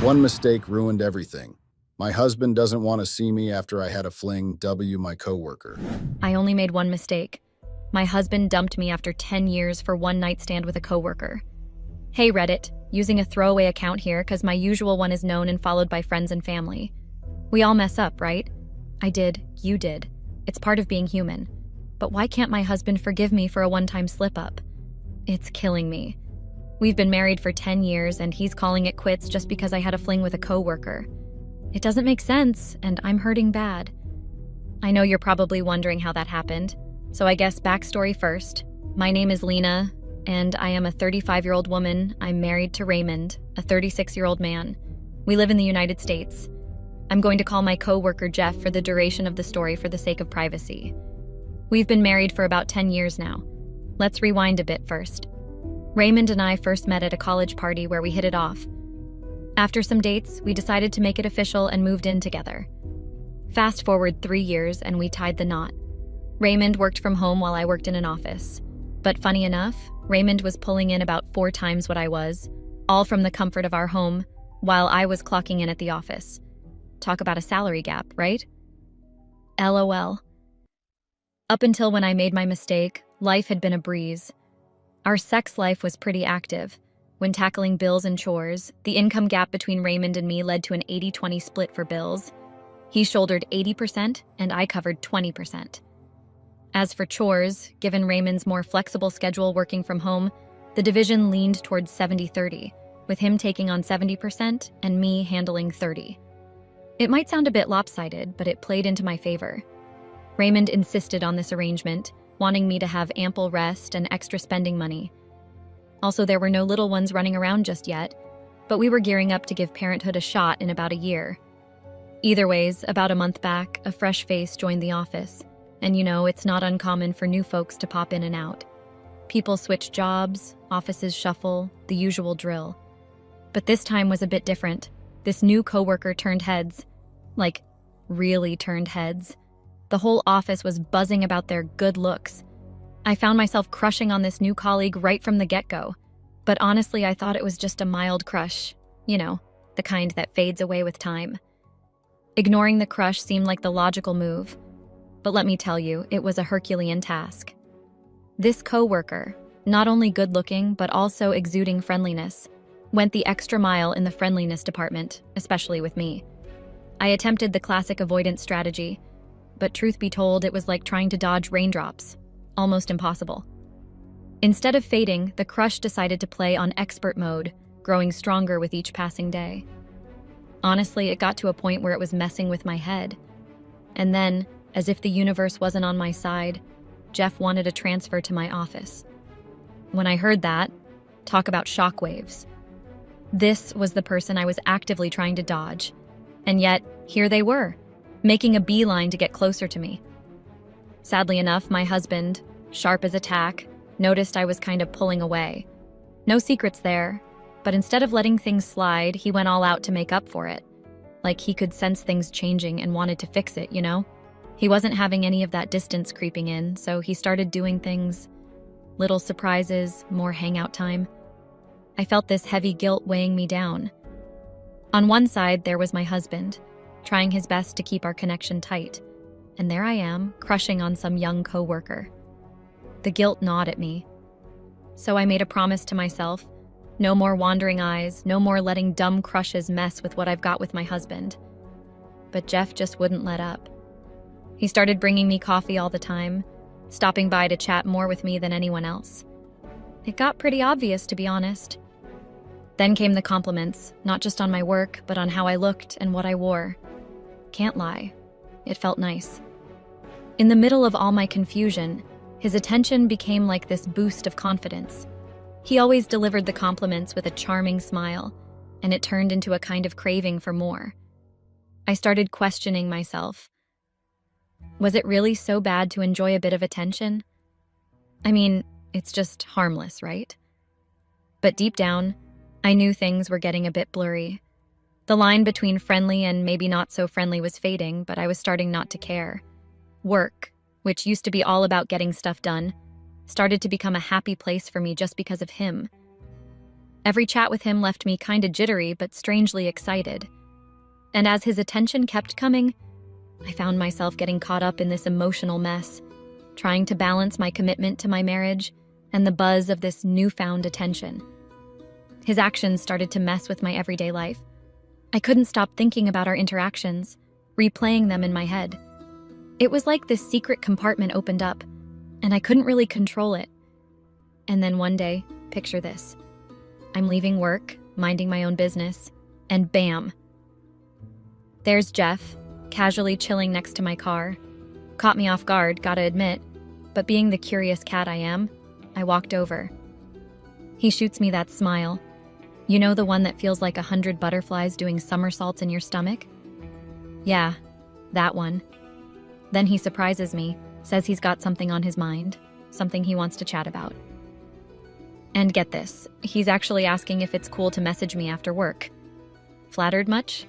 One mistake ruined everything. My husband doesn't want to see me after I had a fling, my coworker. I only made one mistake. My husband dumped me after 10 years for one night stand with a coworker. Hey Reddit, using a throwaway account here because my usual one is known and followed by friends and family. We all mess up, right? I did, you did. It's part of being human. But why can't my husband forgive me for a one-time slip-up? It's killing me. We've been married for 10 years and he's calling it quits just because I had a fling with a coworker. It doesn't make sense, and I'm hurting bad. I know you're probably wondering how that happened, so I guess backstory first. My name is Lena, and I am a 35-year-old woman. I'm married to Raymond, a 36-year-old man. We live in the United States. I'm going to call my coworker Jeff for the duration of the story for the sake of privacy. We've been married for about 10 years now. Let's rewind a bit first. Raymond and I first met at a college party where we hit it off. After some dates, we decided to make it official and moved in together. Fast forward 3 years and we tied the knot. Raymond worked from home while I worked in an office. But funny enough, Raymond was pulling in about 4 times what I was, all from the comfort of our home, while I was clocking in at the office. Talk about a salary gap, right? LOL. Up until when I made my mistake, life had been a breeze. Our sex life was pretty active. When tackling bills and chores, the income gap between Raymond and me led to an 80-20 split for bills. He shouldered 80% and I covered 20%. As for chores, given Raymond's more flexible schedule working from home, the division leaned towards 70-30, with him taking on 70% and me handling 30%. It might sound a bit lopsided, but it played into my favor. Raymond insisted on this arrangement, wanting me to have ample rest and extra spending money. Also, there were no little ones running around just yet, but we were gearing up to give parenthood a shot in about a year. Either ways, about a month back, a fresh face joined the office. And you know, it's not uncommon for new folks to pop in and out. People switch jobs, offices shuffle, the usual drill. But this time was a bit different. This new coworker turned heads. Like, really turned heads. The whole office was buzzing about their good looks. I found myself crushing on this new colleague right from the get-go. But honestly, I thought it was just a mild crush. You know, the kind that fades away with time. Ignoring the crush seemed like the logical move. But let me tell you, it was a Herculean task. This coworker, not only good-looking but also exuding friendliness, went the extra mile in the friendliness department, especially with me. I attempted the classic avoidance strategy, but truth be told, it was like trying to dodge raindrops. Almost impossible. Instead of fading, the crush decided to play on expert mode, growing stronger with each passing day. Honestly, it got to a point where it was messing with my head. And then, as if the universe wasn't on my side, Jeff wanted a transfer to my office. When I heard that, talk about shockwaves. This was the person I was actively trying to dodge. And yet, here they were, making a beeline to get closer to me. Sadly enough, my husband, sharp as a tack, noticed I was kind of pulling away. No secrets there, but instead of letting things slide, he went all out to make up for it. Like he could sense things changing and wanted to fix it, you know? He wasn't having any of that distance creeping in, so he started doing things. Little surprises, more hangout time. I felt this heavy guilt weighing me down. On one side, there was my husband, trying his best to keep our connection tight. And there I am, crushing on some young coworker. The guilt gnawed at me. So I made a promise to myself. No more wandering eyes, no more letting dumb crushes mess with what I've got with my husband. But Jeff just wouldn't let up. He started bringing me coffee all the time, stopping by to chat more with me than anyone else. It got pretty obvious, to be honest. Then came the compliments, not just on my work, but on how I looked and what I wore. Can't lie, it felt nice. In the middle of all my confusion, his attention became like this boost of confidence. He always delivered the compliments with a charming smile, and it turned into a kind of craving for more. I started questioning myself. Was it really so bad to enjoy a bit of attention? I mean, it's just harmless, right? But deep down, I knew things were getting a bit blurry. The line between friendly and maybe not so friendly was fading, but I was starting not to care. Work, which used to be all about getting stuff done, started to become a happy place for me just because of him. Every chat with him left me kinda jittery but strangely excited. And as his attention kept coming, I found myself getting caught up in this emotional mess, trying to balance my commitment to my marriage and the buzz of this newfound attention. His actions started to mess with my everyday life. I couldn't stop thinking about our interactions, replaying them in my head. It was like this secret compartment opened up, and I couldn't really control it. And then one day, picture this. I'm leaving work, minding my own business, and bam! There's Jeff, casually chilling next to my car. Caught me off guard, gotta admit, but being the curious cat I am, I walked over. He shoots me that smile. You know, the one that feels like 100 butterflies doing somersaults in your stomach? Yeah, that one. Then he surprises me, says he's got something on his mind, something he wants to chat about. And get this, he's actually asking if it's cool to message me after work. Flattered much?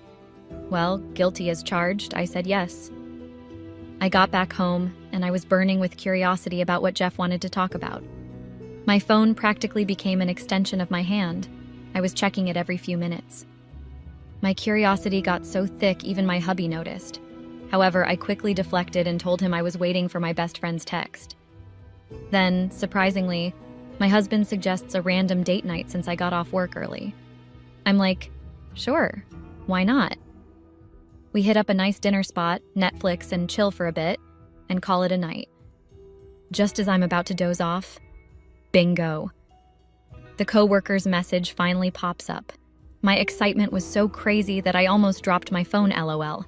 Well, guilty as charged, I said yes. I got back home, and I was burning with curiosity about what Jeff wanted to talk about. My phone practically became an extension of my hand. I was checking it every few minutes. My curiosity got so thick even my hubby noticed. However, I quickly deflected and told him I was waiting for my best friend's text. Then, surprisingly, my husband suggests a random date night since I got off work early. I'm like, sure, why not? We hit up a nice dinner spot, Netflix, and chill for a bit, and call it a night. Just as I'm about to doze off, bingo. The coworker's message finally pops up. My excitement was so crazy that I almost dropped my phone, LOL.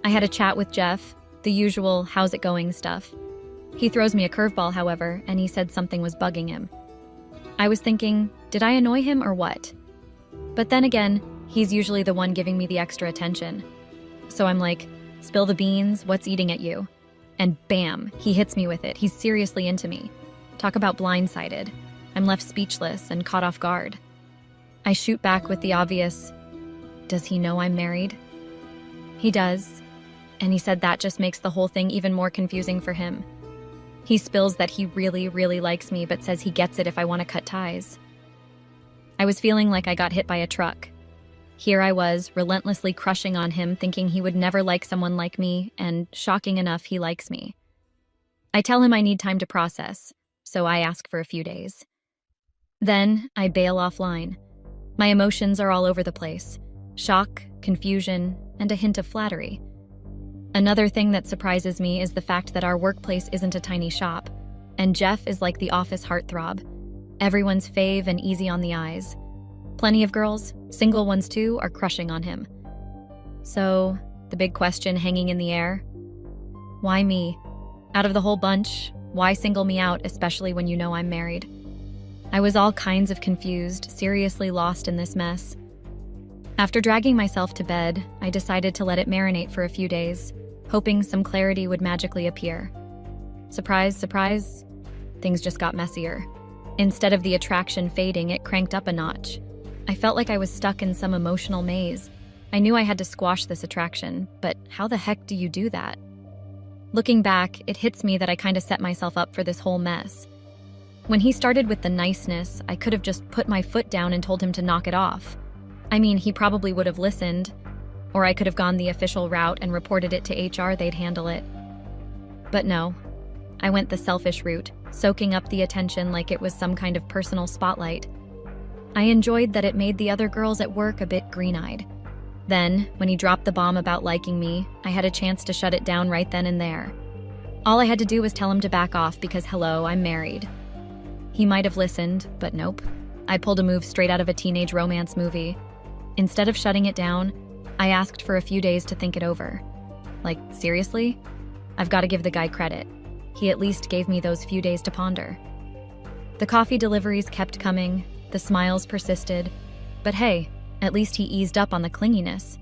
I had a chat with Jeff, the usual how's it going stuff. He throws me a curveball, however, and he said something was bugging him. I was thinking, did I annoy him or what? But then again, he's usually the one giving me the extra attention. So I'm like, spill the beans, what's eating at you? And bam, he hits me with it. He's seriously into me. Talk about blindsided. I'm left speechless and caught off guard. I shoot back with the obvious, does he know I'm married? He does. And he said that just makes the whole thing even more confusing for him. He spills that he really, really likes me, but says he gets it if I want to cut ties. I was feeling like I got hit by a truck. Here I was, relentlessly crushing on him, thinking he would never like someone like me, and shocking enough, he likes me. I tell him I need time to process, so I ask for a few days. Then I bail offline. My emotions are all over the place. Shock, confusion, and a hint of flattery. Another thing that surprises me is the fact that our workplace isn't a tiny shop, and Jeff is like the office heartthrob. Everyone's fave and easy on the eyes. Plenty of girls, single ones too, are crushing on him. So, the big question hanging in the air? Why me? Out of the whole bunch, why single me out, especially when you know I'm married? I was all kinds of confused, seriously lost in this mess. After dragging myself to bed, I decided to let it marinate for a few days, hoping some clarity would magically appear. Surprise, surprise, things just got messier. Instead of the attraction fading, it cranked up a notch. I felt like I was stuck in some emotional maze. I knew I had to squash this attraction, but how the heck do you do that? Looking back, it hits me that I kind of set myself up for this whole mess. When he started with the niceness, I could have just put my foot down and told him to knock it off. I mean, he probably would have listened, or I could have gone the official route and reported it to HR, they'd handle it. But no, I went the selfish route, soaking up the attention like it was some kind of personal spotlight. I enjoyed that it made the other girls at work a bit green-eyed. Then, when he dropped the bomb about liking me, I had a chance to shut it down right then and there. All I had to do was tell him to back off because, hello, I'm married. He might have listened, but nope. I pulled a move straight out of a teenage romance movie. Instead of shutting it down, I asked for a few days to think it over. Like, seriously? I've got to give the guy credit. He at least gave me those few days to ponder. The coffee deliveries kept coming, the smiles persisted, but hey, at least he eased up on the clinginess.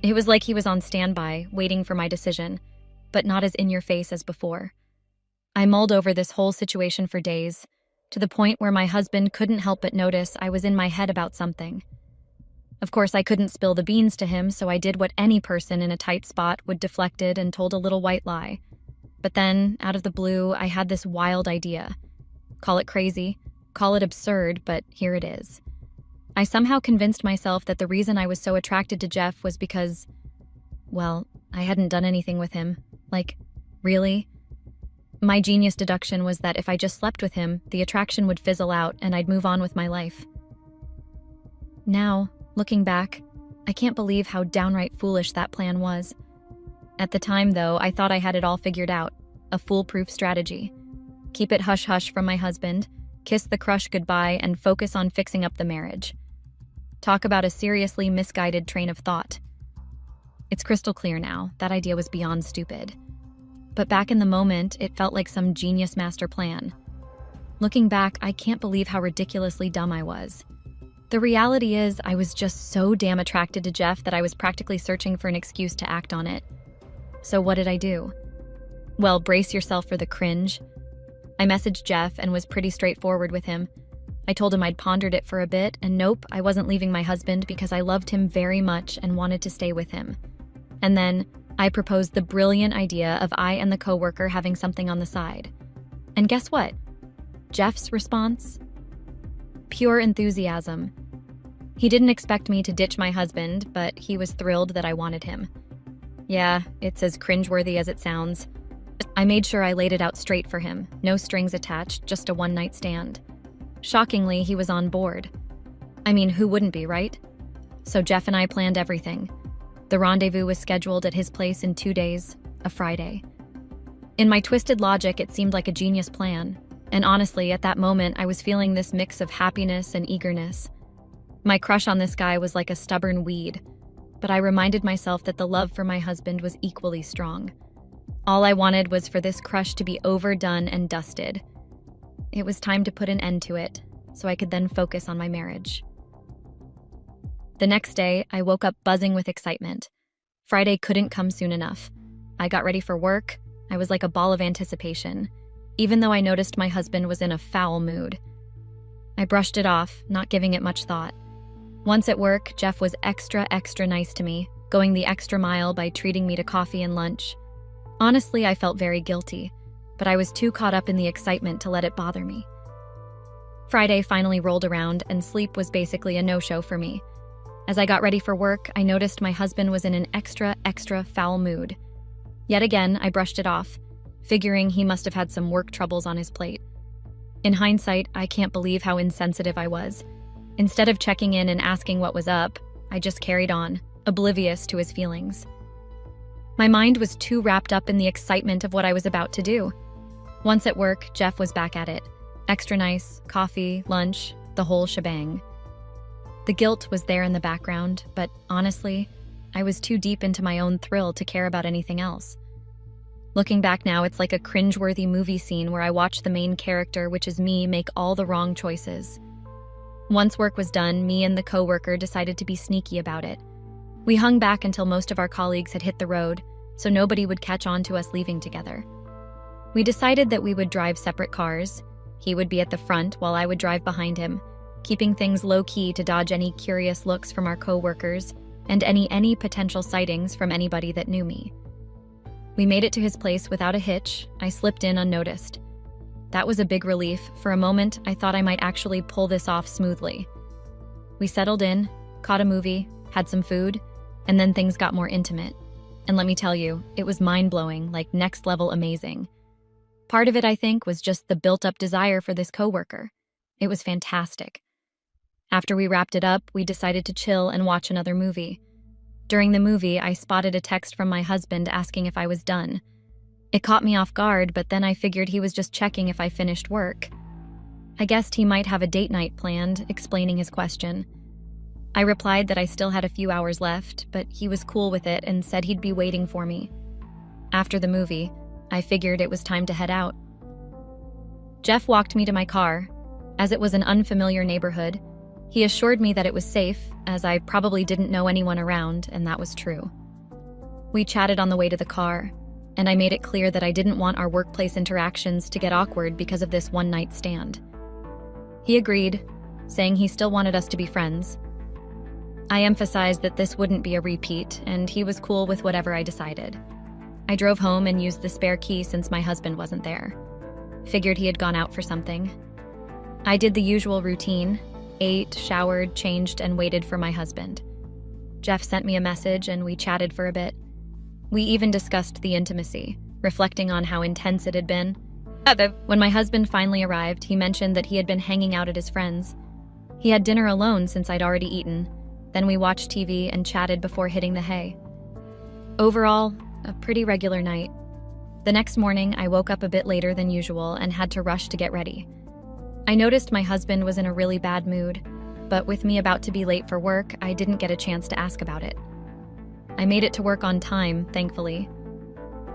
It was like he was on standby, waiting for my decision, but not as in-your-face as before. I mulled over this whole situation for days, to the point where my husband couldn't help but notice I was in my head about something. Of course, I couldn't spill the beans to him, so I did what any person in a tight spot would, deflected and told a little white lie. But then, out of the blue, I had this wild idea. Call it crazy, call it absurd, but here it is. I somehow convinced myself that the reason I was so attracted to Jeff was because, well, I hadn't done anything with him. Like, really? My genius deduction was that if I just slept with him, the attraction would fizzle out and I'd move on with my life. Now, looking back, I can't believe how downright foolish that plan was. At the time, though, I thought I had it all figured out, a foolproof strategy. Keep it hush-hush from my husband, kiss the crush goodbye, and focus on fixing up the marriage. Talk about a seriously misguided train of thought. It's crystal clear now, that idea was beyond stupid. But back in the moment, it felt like some genius master plan. Looking back, I can't believe how ridiculously dumb I was. The reality is, I was just so damn attracted to Jeff that I was practically searching for an excuse to act on it. So what did I do? Well, brace yourself for the cringe. I messaged Jeff and was pretty straightforward with him. I told him I'd pondered it for a bit, and nope, I wasn't leaving my husband because I loved him very much and wanted to stay with him. And then, I proposed the brilliant idea of I and the coworker having something on the side. And guess what? Jeff's response? Pure enthusiasm. He didn't expect me to ditch my husband, but he was thrilled that I wanted him. Yeah, it's as cringeworthy as it sounds. I made sure I laid it out straight for him, no strings attached, just a one-night stand. Shockingly, he was on board. I mean, who wouldn't be, right? So Jeff and I planned everything. The rendezvous was scheduled at his place in 2 days, a Friday. In my twisted logic, it seemed like a genius plan. And honestly, at that moment, I was feeling this mix of happiness and eagerness. My crush on this guy was like a stubborn weed, but I reminded myself that the love for my husband was equally strong. All I wanted was for this crush to be overdone and dusted. It was time to put an end to it, so I could then focus on my marriage. The next day, I woke up buzzing with excitement. Friday couldn't come soon enough. I got ready for work. I was like a ball of anticipation, even though I noticed my husband was in a foul mood. I brushed it off, not giving it much thought. Once at work, Jeff was extra nice to me, going the extra mile by treating me to coffee and lunch. Honestly, I felt very guilty, but I was too caught up in the excitement to let it bother me. Friday finally rolled around, and sleep was basically a no-show for me. As I got ready for work, I noticed my husband was in an extra foul mood. Yet again, I brushed it off, figuring he must have had some work troubles on his plate. In hindsight, I can't believe how insensitive I was. Instead of checking in and asking what was up, I just carried on, oblivious to his feelings. My mind was too wrapped up in the excitement of what I was about to do. Once at work, Jeff was back at it. Extra nice, coffee, lunch, the whole shebang. The guilt was there in the background, but honestly, I was too deep into my own thrill to care about anything else. Looking back now, it's like a cringeworthy movie scene where I watch the main character, which is me, make all the wrong choices. Once work was done, me and the coworker decided to be sneaky about it. We hung back until most of our colleagues had hit the road, so nobody would catch on to us leaving together. We decided that we would drive separate cars. He would be at the front while I would drive behind him, keeping things low-key to dodge any curious looks from our coworkers and any potential sightings from anybody that knew me. We made it to his place without a hitch. I slipped in unnoticed. That was a big relief. For a moment, I thought I might actually pull this off smoothly. We settled in, caught a movie, had some food, and then things got more intimate. And let me tell you, it was mind-blowing, like next-level amazing. Part of it, I think, was just the built-up desire for this coworker. It was fantastic. After we wrapped it up, we decided to chill and watch another movie. During the movie, I spotted a text from my husband asking if I was done. It caught me off guard, but then I figured he was just checking if I finished work. I guessed he might have a date night planned, explaining his question. I replied that I still had a few hours left, but he was cool with it and said he'd be waiting for me. After the movie, I figured it was time to head out. Jeff walked me to my car. As it was an unfamiliar neighborhood, he assured me that it was safe, as I probably didn't know anyone around, and that was true. We chatted on the way to the car, and I made it clear that I didn't want our workplace interactions to get awkward because of this one-night stand. He agreed, saying he still wanted us to be friends. I emphasized that this wouldn't be a repeat, and he was cool with whatever I decided. I drove home and used the spare key since my husband wasn't there. Figured he had gone out for something. I did the usual routine, ate, showered, changed, and waited for my husband. Jeff sent me a message and we chatted for a bit. We even discussed the intimacy, reflecting on how intense it had been. When my husband finally arrived, he mentioned that he had been hanging out at his friend's. He had dinner alone since I'd already eaten. Then we watched TV and chatted before hitting the hay. Overall, a pretty regular night. The next morning, I woke up a bit later than usual and had to rush to get ready. I noticed my husband was in a really bad mood, but with me about to be late for work, I didn't get a chance to ask about it. I made it to work on time, thankfully.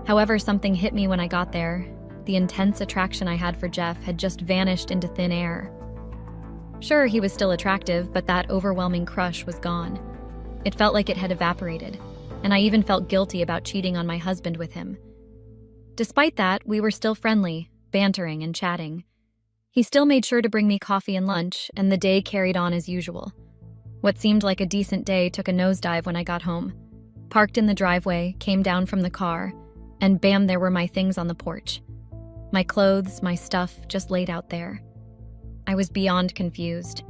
However, something hit me when I got there. The intense attraction I had for Jeff had just vanished into thin air. Sure, he was still attractive, but that overwhelming crush was gone. It felt like it had evaporated, and I even felt guilty about cheating on my husband with him. Despite that, we were still friendly, bantering and chatting. He still made sure to bring me coffee and lunch, and the day carried on as usual. What seemed like a decent day took a nosedive when I got home. Parked in the driveway, came down from the car, and bam, there were my things on the porch. My clothes, my stuff, just laid out there. I was beyond confused.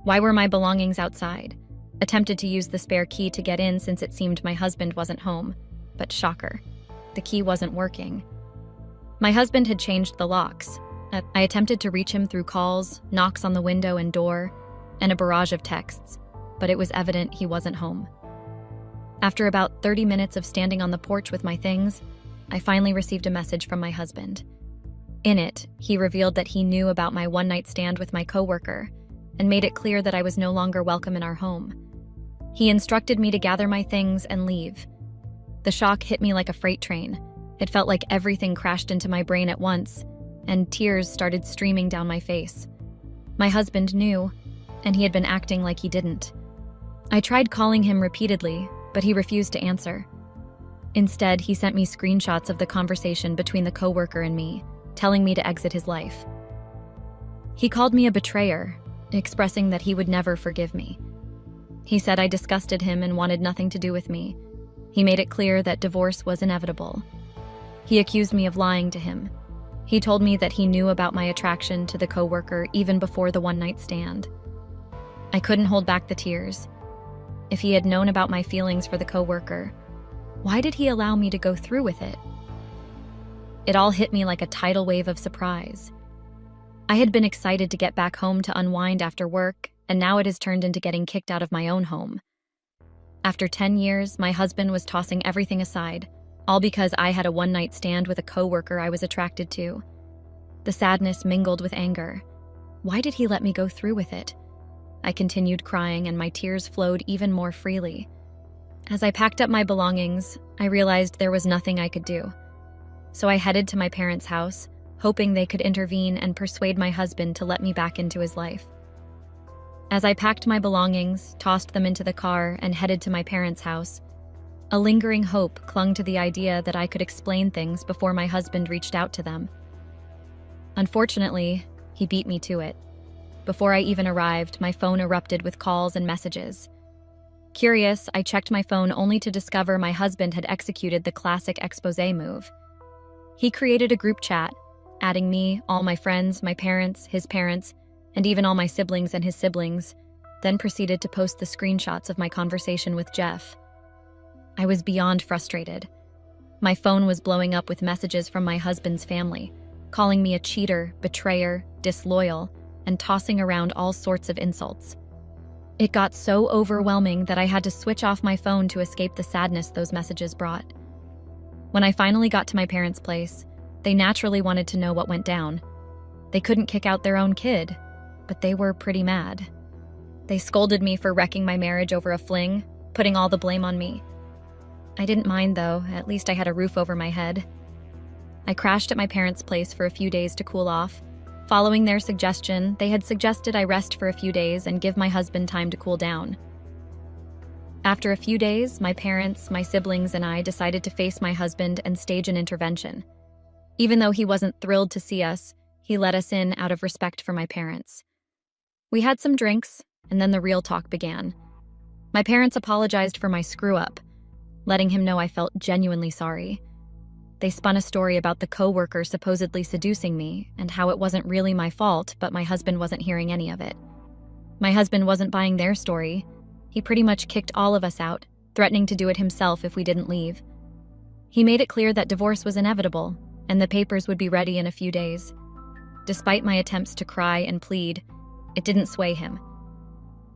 Why were my belongings outside? Attempted to use the spare key to get in since it seemed my husband wasn't home. But shocker, the key wasn't working. My husband had changed the locks. I attempted to reach him through calls, knocks on the window and door, and a barrage of texts, but it was evident he wasn't home. After about 30 minutes of standing on the porch with my things, I finally received a message from my husband. In it, he revealed that he knew about my one-night stand with my coworker and made it clear that I was no longer welcome in our home. He instructed me to gather my things and leave. The shock hit me like a freight train. It felt like everything crashed into my brain at once, and tears started streaming down my face. My husband knew, and he had been acting like he didn't. I tried calling him repeatedly, but he refused to answer. Instead, he sent me screenshots of the conversation between the coworker and me, telling me to exit his life. He called me a betrayer, expressing that he would never forgive me. He said I disgusted him and wanted nothing to do with me. He made it clear that divorce was inevitable. He accused me of lying to him. He told me that he knew about my attraction to the coworker even before the one-night stand. I couldn't hold back the tears. If he had known about my feelings for the coworker, why did he allow me to go through with it? It all hit me like a tidal wave of surprise. I had been excited to get back home to unwind after work, and now it has turned into getting kicked out of my own home. After 10 years, my husband was tossing everything aside, all because I had a one-night stand with a coworker I was attracted to. The sadness mingled with anger. Why did he let me go through with it? I continued crying, and my tears flowed even more freely. As I packed up my belongings, I realized there was nothing I could do. So I headed to my parents' house, hoping they could intervene and persuade my husband to let me back into his life. As I packed my belongings, tossed them into the car, and headed to my parents' house, a lingering hope clung to the idea that I could explain things before my husband reached out to them. Unfortunately, he beat me to it. Before I even arrived, my phone erupted with calls and messages. Curious, I checked my phone only to discover my husband had executed the classic exposé move. He created a group chat, adding me, all my friends, my parents, his parents, and even all my siblings and his siblings, then proceeded to post the screenshots of my conversation with Jeff. I was beyond frustrated. My phone was blowing up with messages from my husband's family, calling me a cheater, betrayer, disloyal, and tossing around all sorts of insults. It got so overwhelming that I had to switch off my phone to escape the sadness those messages brought. When I finally got to my parents' place, they naturally wanted to know what went down. They couldn't kick out their own kid, but they were pretty mad. They scolded me for wrecking my marriage over a fling, putting all the blame on me. I didn't mind though, at least I had a roof over my head. I crashed at my parents' place for a few days to cool off. Following their suggestion, they had suggested I rest for a few days and give my husband time to cool down. After a few days, my parents, my siblings, and I decided to face my husband and stage an intervention. Even though he wasn't thrilled to see us, he let us in out of respect for my parents. We had some drinks, and then the real talk began. My parents apologized for my screw-up, letting him know I felt genuinely sorry. They spun a story about the coworker supposedly seducing me and how it wasn't really my fault, but my husband wasn't hearing any of it. My husband wasn't buying their story. He pretty much kicked all of us out, threatening to do it himself if we didn't leave. He made it clear that divorce was inevitable, and the papers would be ready in a few days. Despite my attempts to cry and plead, it didn't sway him.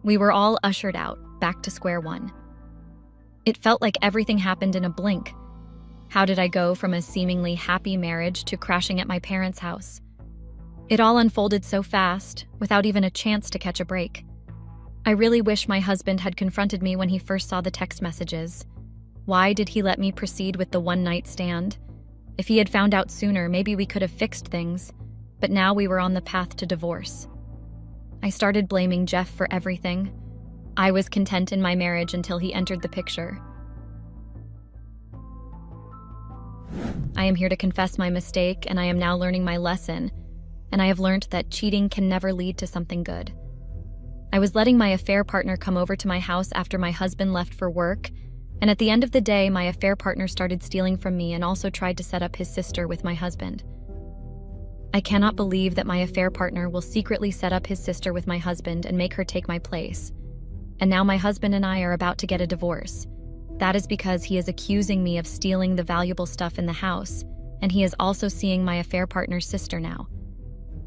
We were all ushered out, back to square one. It felt like everything happened in a blink. How did I go from a seemingly happy marriage to crashing at my parents' house? It all unfolded so fast, without even a chance to catch a break. I really wish my husband had confronted me when he first saw the text messages. Why did he let me proceed with the one-night stand? If he had found out sooner, maybe we could have fixed things, but now we were on the path to divorce. I started blaming Jeff for everything. I was content in my marriage until he entered the picture. I am here to confess my mistake, and I am now learning my lesson, and I have learned that cheating can never lead to something good. I was letting my affair partner come over to my house after my husband left for work, and at the end of the day, my affair partner started stealing from me and also tried to set up his sister with my husband. I cannot believe that my affair partner will secretly set up his sister with my husband and make her take my place. And now my husband and I are about to get a divorce. That is because he is accusing me of stealing the valuable stuff in the house, and he is also seeing my affair partner's sister now.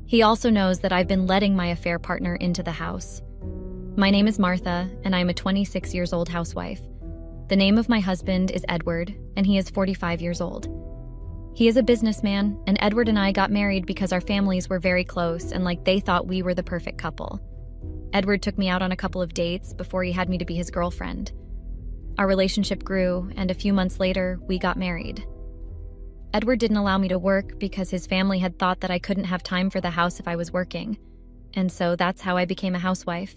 He also knows that I've been letting my affair partner into the house. My name is Martha, and I am a 26 years old housewife. The name of my husband is Edward, and he is 45 years old. He is a businessman, and Edward and I got married because our families were very close and they thought we were the perfect couple. Edward took me out on a couple of dates before he had me to be his girlfriend. Our relationship grew, and a few months later, we got married. Edward didn't allow me to work because his family had thought that I couldn't have time for the house if I was working, and so that's how I became a housewife.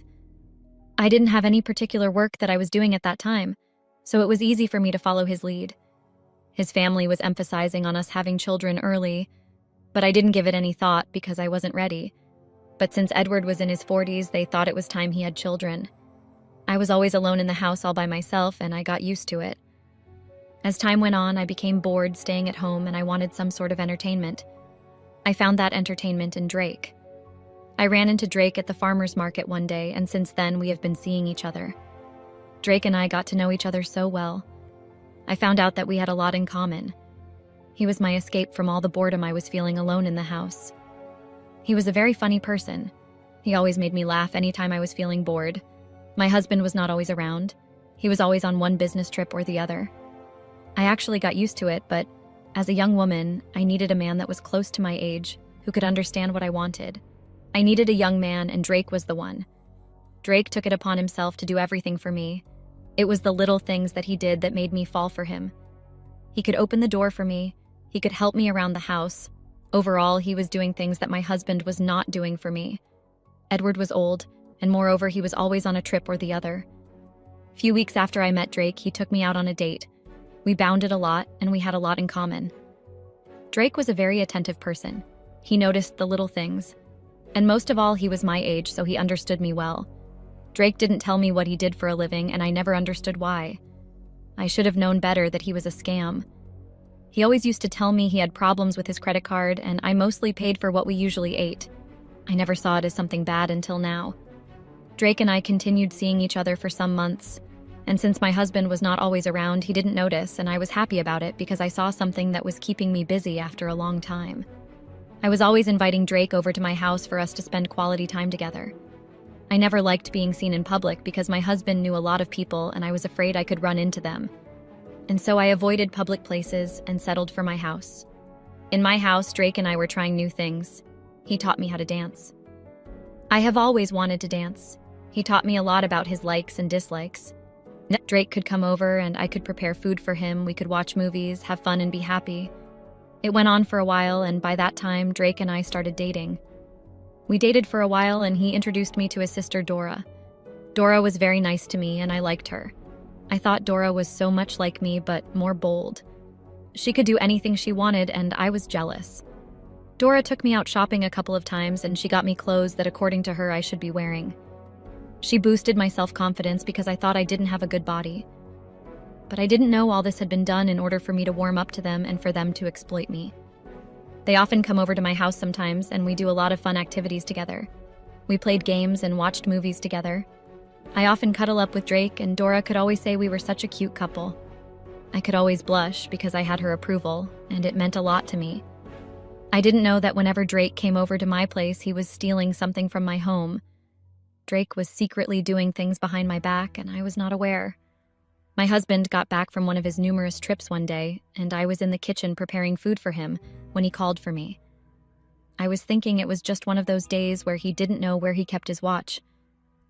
I didn't have any particular work that I was doing at that time, so it was easy for me to follow his lead. His family was emphasizing on us having children early, but I didn't give it any thought because I wasn't ready. But since Edward was in his 40s, they thought it was time he had children. I was always alone in the house all by myself, and I got used to it. As time went on, I became bored staying at home, and I wanted some sort of entertainment. I found that entertainment in Drake. I ran into Drake at the farmer's market one day, and since then we have been seeing each other. Drake and I got to know each other so well. I found out that we had a lot in common. He was my escape from all the boredom I was feeling alone in the house. He was a very funny person. He always made me laugh anytime I was feeling bored. My husband was not always around. He was always on one business trip or the other. I actually got used to it, but as a young woman, I needed a man that was close to my age, who could understand what I wanted. I needed a young man, and Drake was the one. Drake took it upon himself to do everything for me. It was the little things that he did that made me fall for him. He could open the door for me. He could help me around the house. Overall, he was doing things that my husband was not doing for me. Edward was old, and moreover, he was always on a trip or the other. A few weeks after I met Drake, he took me out on a date. We bonded a lot, and we had a lot in common. Drake was a very attentive person. He noticed the little things. And most of all, he was my age, so he understood me well. Drake didn't tell me what he did for a living, and I never understood why. I should have known better that he was a scam. He always used to tell me he had problems with his credit card, and I mostly paid for what we usually ate. I never saw it as something bad until now. Drake and I continued seeing each other for some months, and since my husband was not always around, he didn't notice, and I was happy about it because I saw something that was keeping me busy after a long time. I was always inviting Drake over to my house for us to spend quality time together. I never liked being seen in public because my husband knew a lot of people and I was afraid I could run into them. And so I avoided public places and settled for my house. In my house, Drake and I were trying new things. He taught me how to dance. I have always wanted to dance. He taught me a lot about his likes and dislikes. Drake could come over and I could prepare food for him. We could watch movies, have fun, and be happy. It went on for a while, and by that time, Drake and I started dating. We dated for a while, and he introduced me to his sister, Dora. Dora was very nice to me, and I liked her. I thought Dora was so much like me, but more bold. She could do anything she wanted, and I was jealous. Dora took me out shopping a couple of times, and she got me clothes that, according to her, I should be wearing. She boosted my self-confidence because I thought I didn't have a good body. But I didn't know all this had been done in order for me to warm up to them and for them to exploit me. They often come over to my house sometimes, and we do a lot of fun activities together. We played games and watched movies together. I often cuddle up with Drake, and Dora could always say we were such a cute couple. I could always blush because I had her approval, and it meant a lot to me. I didn't know that whenever Drake came over to my place, he was stealing something from my home. Drake was secretly doing things behind my back, and I was not aware. My husband got back from one of his numerous trips one day, and I was in the kitchen preparing food for him when he called for me. I was thinking it was just one of those days where he didn't know where he kept his watch.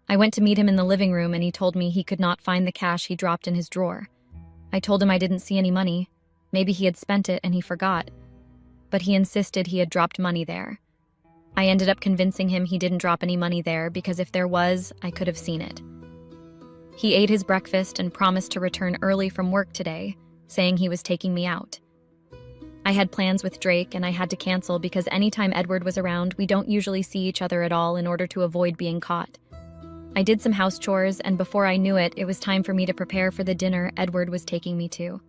I went to meet him in the living room, and he told me he could not find the cash he dropped in his drawer. I told him I didn't see any money. Maybe he had spent it and he forgot. But he insisted he had dropped money there. I ended up convincing him he didn't drop any money there because if there was, I could have seen it. He ate his breakfast and promised to return early from work today, saying he was taking me out. I had plans with Drake and I had to cancel because anytime Edward was around, we don't usually see each other at all in order to avoid being caught. I did some house chores, and before I knew it, it was time for me to prepare for the dinner Edward was taking me to.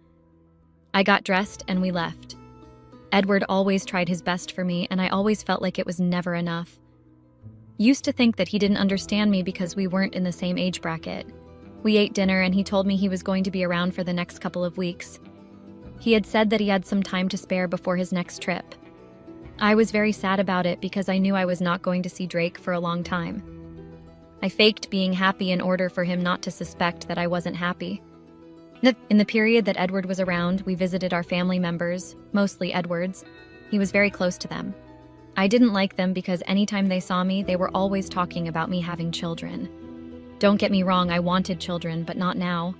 I got dressed and we left. Edward always tried his best for me, and I always felt like it was never enough. Used to think that he didn't understand me because we weren't in the same age bracket. We ate dinner and he told me he was going to be around for the next couple of weeks. He had said that he had some time to spare before his next trip. I was very sad about it because I knew I was not going to see Drake for a long time. I faked being happy in order for him not to suspect that I wasn't happy. In the period that Edward was around, we visited our family members, mostly Edward's. He was very close to them. I didn't like them because anytime they saw me, they were always talking about me having children. Don't get me wrong, I wanted children, but not now.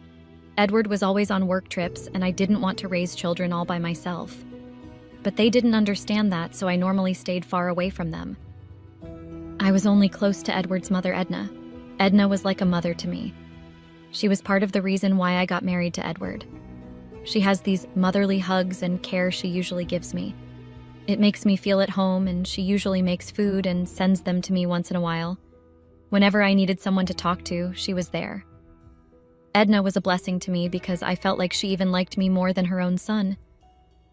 Edward was always on work trips, and I didn't want to raise children all by myself. But they didn't understand that, so I normally stayed far away from them. I was only close to Edward's mother, Edna. Edna was like a mother to me. She was part of the reason why I got married to Edward. She has these motherly hugs and care she usually gives me. It makes me feel at home, and she usually makes food and sends them to me once in a while. Whenever I needed someone to talk to, she was there. Edna was a blessing to me because I felt like she even liked me more than her own son.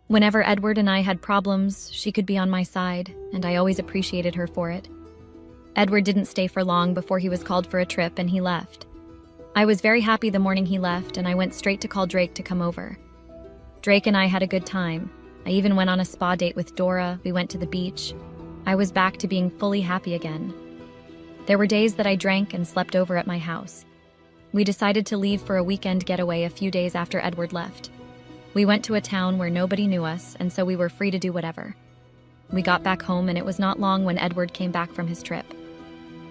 Whenever Edward and I had problems, she could be on my side, and I always appreciated her for it. Edward didn't stay for long before he was called for a trip and he left. I was very happy the morning he left, and I went straight to call Drake to come over. Drake and I had a good time. I even went on a spa date with Dora. We went to the beach. I was back to being fully happy again. There were days that I drank and slept over at my house. We decided to leave for a weekend getaway a few days after Edward left. We went to a town where nobody knew us, and so we were free to do whatever. We got back home, and it was not long when Edward came back from his trip.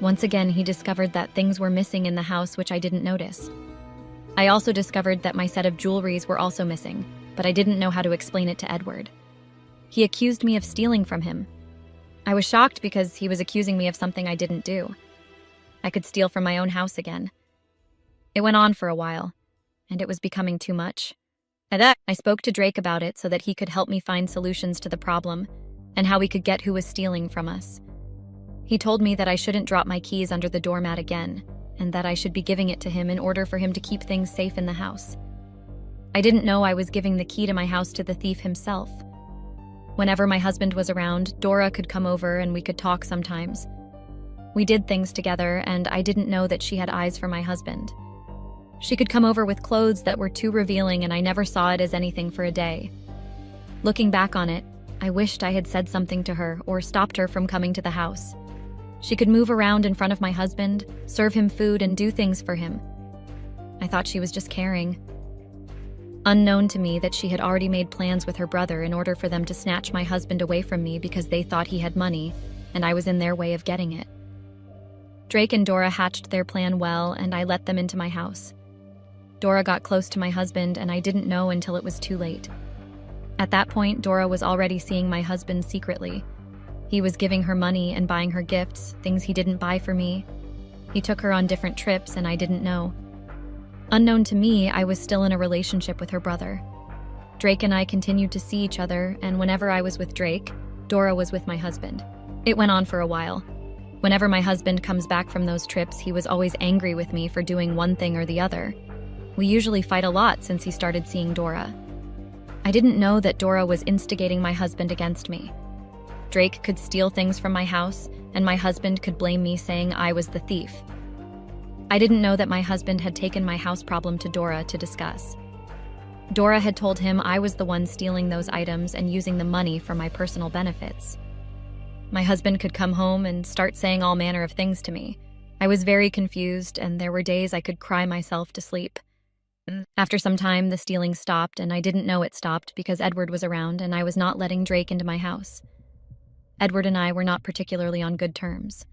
Once again, he discovered that things were missing in the house which I didn't notice. I also discovered that my set of jewelries were also missing, but I didn't know how to explain it to Edward. He accused me of stealing from him. I was shocked because he was accusing me of something I didn't do. I could steal from my own house again. It went on for a while, and it was becoming too much. I spoke to Drake about it so that he could help me find solutions to the problem and how we could get who was stealing from us. He told me that I shouldn't drop my keys under the doormat again, and that I should be giving it to him in order for him to keep things safe in the house. I didn't know I was giving the key to my house to the thief himself. Whenever my husband was around, Dora could come over and we could talk sometimes. We did things together, and I didn't know that she had eyes for my husband. She could come over with clothes that were too revealing, and I never saw it as anything for a day. Looking back on it, I wished I had said something to her or stopped her from coming to the house. She could move around in front of my husband, serve him food, and do things for him. I thought she was just caring. Unknown to me that she had already made plans with her brother in order for them to snatch my husband away from me because they thought he had money, and I was in their way of getting it. Drake and Dora hatched their plan well, and I let them into my house. Dora got close to my husband, and I didn't know until it was too late. At that point, Dora was already seeing my husband secretly. He was giving her money and buying her gifts, things he didn't buy for me. He took her on different trips, and I didn't know. Unknown to me, I was still in a relationship with her brother. Drake and I continued to see each other, and whenever I was with Drake, Dora was with my husband. It went on for a while. Whenever my husband comes back from those trips, he was always angry with me for doing one thing or the other. We usually fight a lot since he started seeing Dora. I didn't know that Dora was instigating my husband against me. Drake could steal things from my house, and my husband could blame me, saying I was the thief. I didn't know that my husband had taken my house problem to Dora to discuss. Dora had told him I was the one stealing those items and using the money for my personal benefits. My husband could come home and start saying all manner of things to me. I was very confused, and there were days I could cry myself to sleep. After some time, the stealing stopped, and I didn't know it stopped because Edward was around and I was not letting Drake into my house. Edward and I were not particularly on good terms.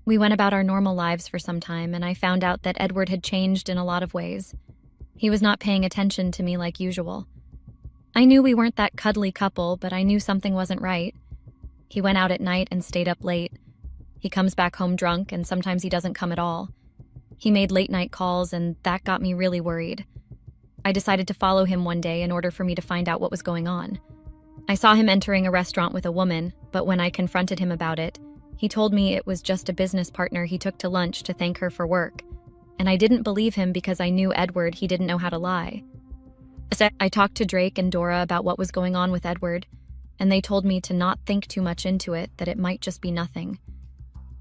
We went about our normal lives for some time, and I found out that Edward had changed in a lot of ways. He was not paying attention to me like usual. I knew we weren't that cuddly couple, but I knew something wasn't right. He went out at night and stayed up late. He comes back home drunk, and sometimes he doesn't come at all. He made late-night calls, and that got me really worried. I decided to follow him one day in order for me to find out what was going on. I saw him entering a restaurant with a woman, but when I confronted him about it, he told me it was just a business partner he took to lunch to thank her for work. And I didn't believe him because I knew Edward, he didn't know how to lie. I talked to Drake and Dora about what was going on with Edward, and they told me to not think too much into it, that it might just be nothing.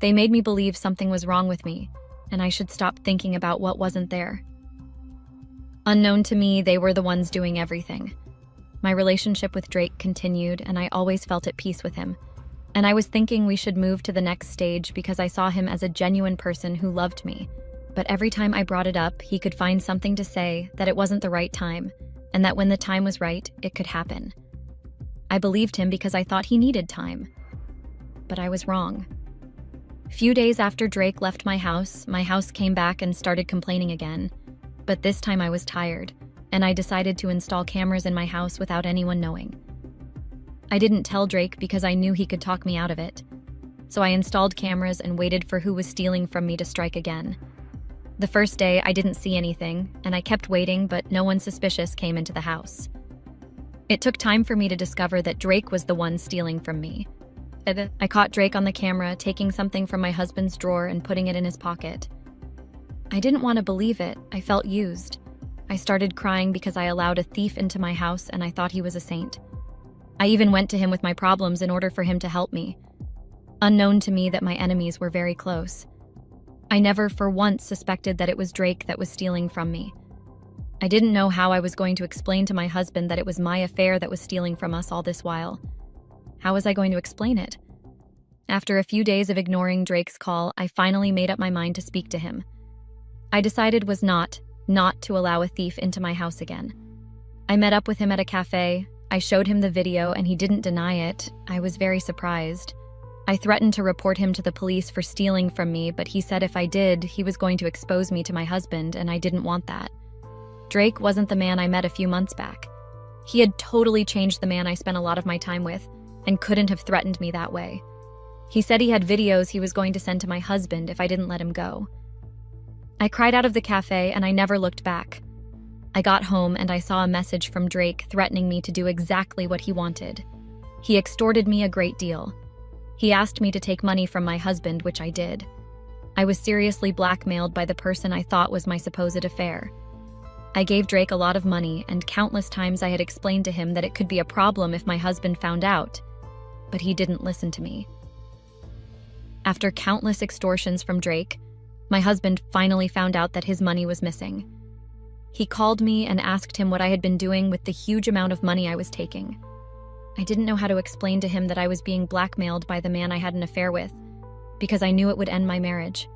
They made me believe something was wrong with me, and I should stop thinking about what wasn't there. Unknown to me, they were the ones doing everything. My relationship with Drake continued, and I always felt at peace with him. And I was thinking we should move to the next stage because I saw him as a genuine person who loved me. But every time I brought it up, he could find something to say that it wasn't the right time, and that when the time was right, it could happen. I believed him because I thought he needed time. But I was wrong. Few days after Drake left my house came back and started complaining again. But this time I was tired, and I decided to install cameras in my house without anyone knowing. I didn't tell Drake because I knew he could talk me out of it. So I installed cameras and waited for who was stealing from me to strike again. The first day, I didn't see anything, and I kept waiting, but no one suspicious came into the house. It took time for me to discover that Drake was the one stealing from me. I caught Drake on the camera taking something from my husband's drawer and putting it in his pocket. I didn't want to believe it. I felt used. I started crying because I allowed a thief into my house and I thought he was a saint. I even went to him with my problems in order for him to help me. Unknown to me that my enemies were very close. I never for once suspected that it was Drake that was stealing from me. I didn't know how I was going to explain to my husband that it was my affair that was stealing from us all this while. How was I going to explain it? After a few days of ignoring Drake's call, I finally made up my mind to speak to him. I decided was not to allow a thief into my house again. I met up with him at a cafe. I showed him the video and he didn't deny it. I was very surprised. I threatened to report him to the police for stealing from me, but he said if I did, he was going to expose me to my husband, and I didn't want that. Drake wasn't the man I met a few months back. He had totally changed the man I spent a lot of my time with, and couldn't have threatened me that way. He said he had videos he was going to send to my husband if I didn't let him go. I cried out of the cafe and I never looked back. I got home and I saw a message from Drake threatening me to do exactly what he wanted. He extorted me a great deal. He asked me to take money from my husband, which I did. I was seriously blackmailed by the person I thought was my supposed affair. I gave Drake a lot of money, and countless times I had explained to him that it could be a problem if my husband found out, but he didn't listen to me. After countless extortions from Drake, my husband finally found out that his money was missing. He called me and asked him what I had been doing with the huge amount of money I was taking. I didn't know how to explain to him that I was being blackmailed by the man I had an affair with, because I knew it would end my marriage.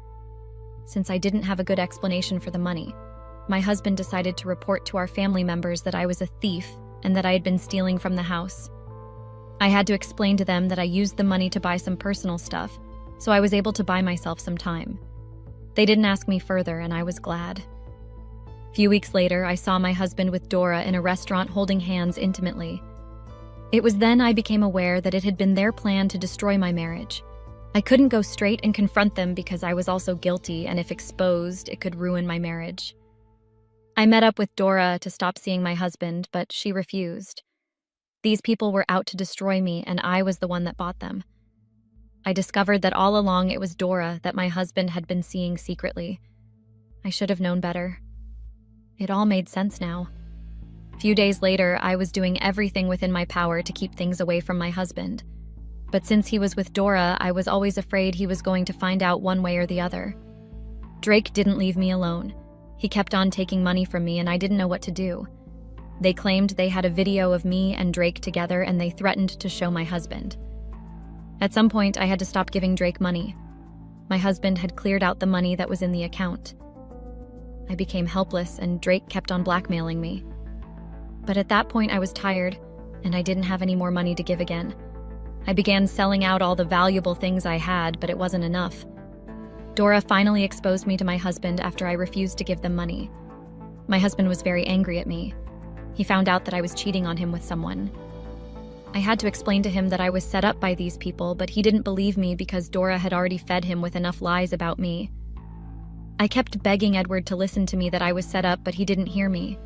Since I didn't have a good explanation for the money, my husband decided to report to our family members that I was a thief and that I had been stealing from the house. I had to explain to them that I used the money to buy some personal stuff, so I was able to buy myself some time. They didn't ask me further, and I was glad. Few weeks later, I saw my husband with Dora in a restaurant holding hands intimately. It was then I became aware that it had been their plan to destroy my marriage. I couldn't go straight and confront them because I was also guilty, and if exposed, it could ruin my marriage. I met up with Dora to stop seeing my husband, but she refused. These people were out to destroy me, and I was the one that bought them. I discovered that all along it was Dora that my husband had been seeing secretly. I should have known better. It all made sense now. A few days later, I was doing everything within my power to keep things away from my husband. But since he was with Dora, I was always afraid he was going to find out one way or the other. Drake didn't leave me alone. He kept on taking money from me and I didn't know what to do. They claimed they had a video of me and Drake together and they threatened to show my husband. At some point, I had to stop giving Drake money. My husband had cleared out the money that was in the account. I became helpless and Drake kept on blackmailing me. But at that point, I was tired and I didn't have any more money to give again. I began selling out all the valuable things I had, but it wasn't enough. Dora finally exposed me to my husband after I refused to give them money. My husband was very angry at me. He found out that I was cheating on him with someone. I had to explain to him that I was set up by these people, but he didn't believe me because Dora had already fed him with enough lies about me. I kept begging Edward to listen to me that I was set up, but he didn't hear me.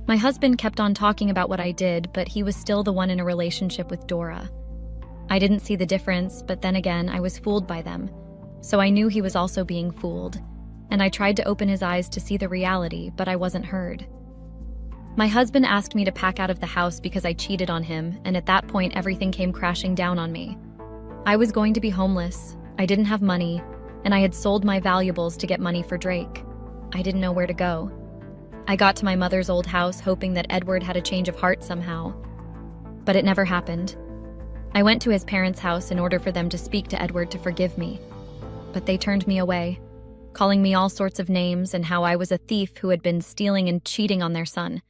My husband kept on talking about what I did, but he was still the one in a relationship with Dora. I didn't see the difference, but then again, I was fooled by them. So I knew he was also being fooled, and I tried to open his eyes to see the reality, but I wasn't heard. My husband asked me to pack out of the house because I cheated on him, and at that point, everything came crashing down on me. I was going to be homeless, I didn't have money, and I had sold my valuables to get money for Drake. I didn't know where to go. I got to my mother's old house hoping that Edward had a change of heart somehow. But it never happened. I went to his parents' house in order for them to speak to Edward to forgive me. But they turned me away, calling me all sorts of names and how I was a thief who had been stealing and cheating on their son.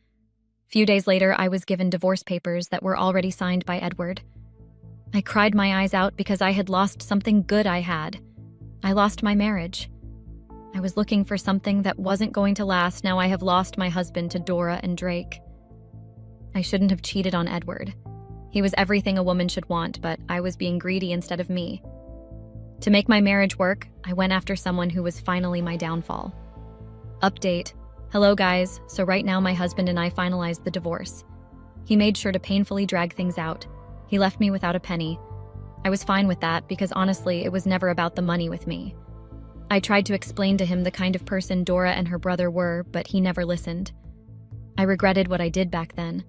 Few days later, I was given divorce papers that were already signed by Edward. I cried my eyes out because I had lost something good I had. I lost my marriage. I was looking for something that wasn't going to last. Now I have lost my husband to Dora and Drake. I shouldn't have cheated on Edward. He was everything a woman should want, but I was being greedy instead of me. To make my marriage work, I went after someone who was finally my downfall. Update. Hello guys, so right now my husband and I finalized the divorce. He made sure to painfully drag things out. He left me without a penny. I was fine with that because honestly, it was never about the money with me. I tried to explain to him the kind of person Dora and her brother were, but he never listened. I regretted what I did back then.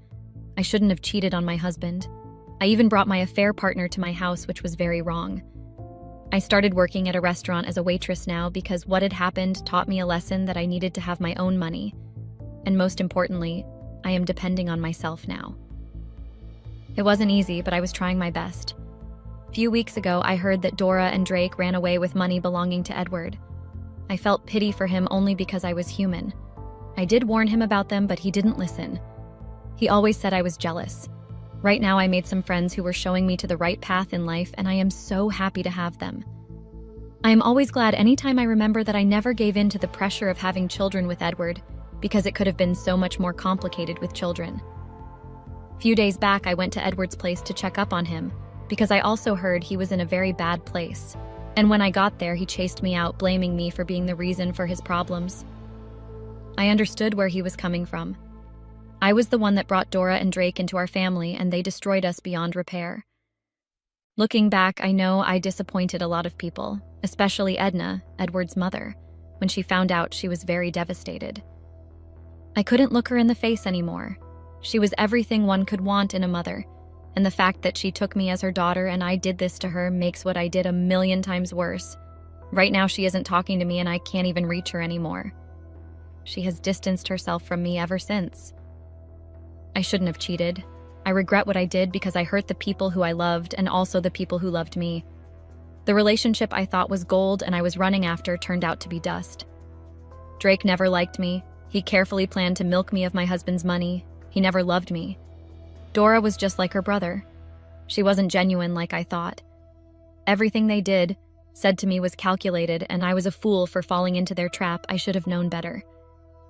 I shouldn't have cheated on my husband. I even brought my affair partner to my house, which was very wrong. I started working at a restaurant as a waitress now because what had happened taught me a lesson that I needed to have my own money. And most importantly, I am depending on myself now. It wasn't easy, but I was trying my best. A few weeks ago, I heard that Dora and Drake ran away with money belonging to Edward. I felt pity for him only because I was human. I did warn him about them, but he didn't listen. He always said I was jealous. Right now, I made some friends who were showing me to the right path in life, and I am so happy to have them. I am always glad anytime I remember that I never gave in to the pressure of having children with Edward, because it could have been so much more complicated with children. A few days back, I went to Edward's place to check up on him, because I also heard he was in a very bad place. And when I got there, he chased me out, blaming me for being the reason for his problems. I understood where he was coming from. I was the one that brought Dora and Drake into our family, and they destroyed us beyond repair. Looking back, I know I disappointed a lot of people, especially Edna, Edward's mother. When she found out, she was very devastated. I couldn't look her in the face anymore. She was everything one could want in a mother, and the fact that she took me as her daughter and I did this to her makes what I did 1,000,000 times worse. Right now, she isn't talking to me and I can't even reach her anymore. She has distanced herself from me ever since. I shouldn't have cheated. I regret what I did because I hurt the people who I loved and also the people who loved me. The relationship I thought was gold and I was running after turned out to be dust. Drake never liked me. He carefully planned to milk me of my husband's money. He never loved me. Dora was just like her brother. She wasn't genuine like I thought. Everything they said to me was calculated, and I was a fool for falling into their trap. I should have known better.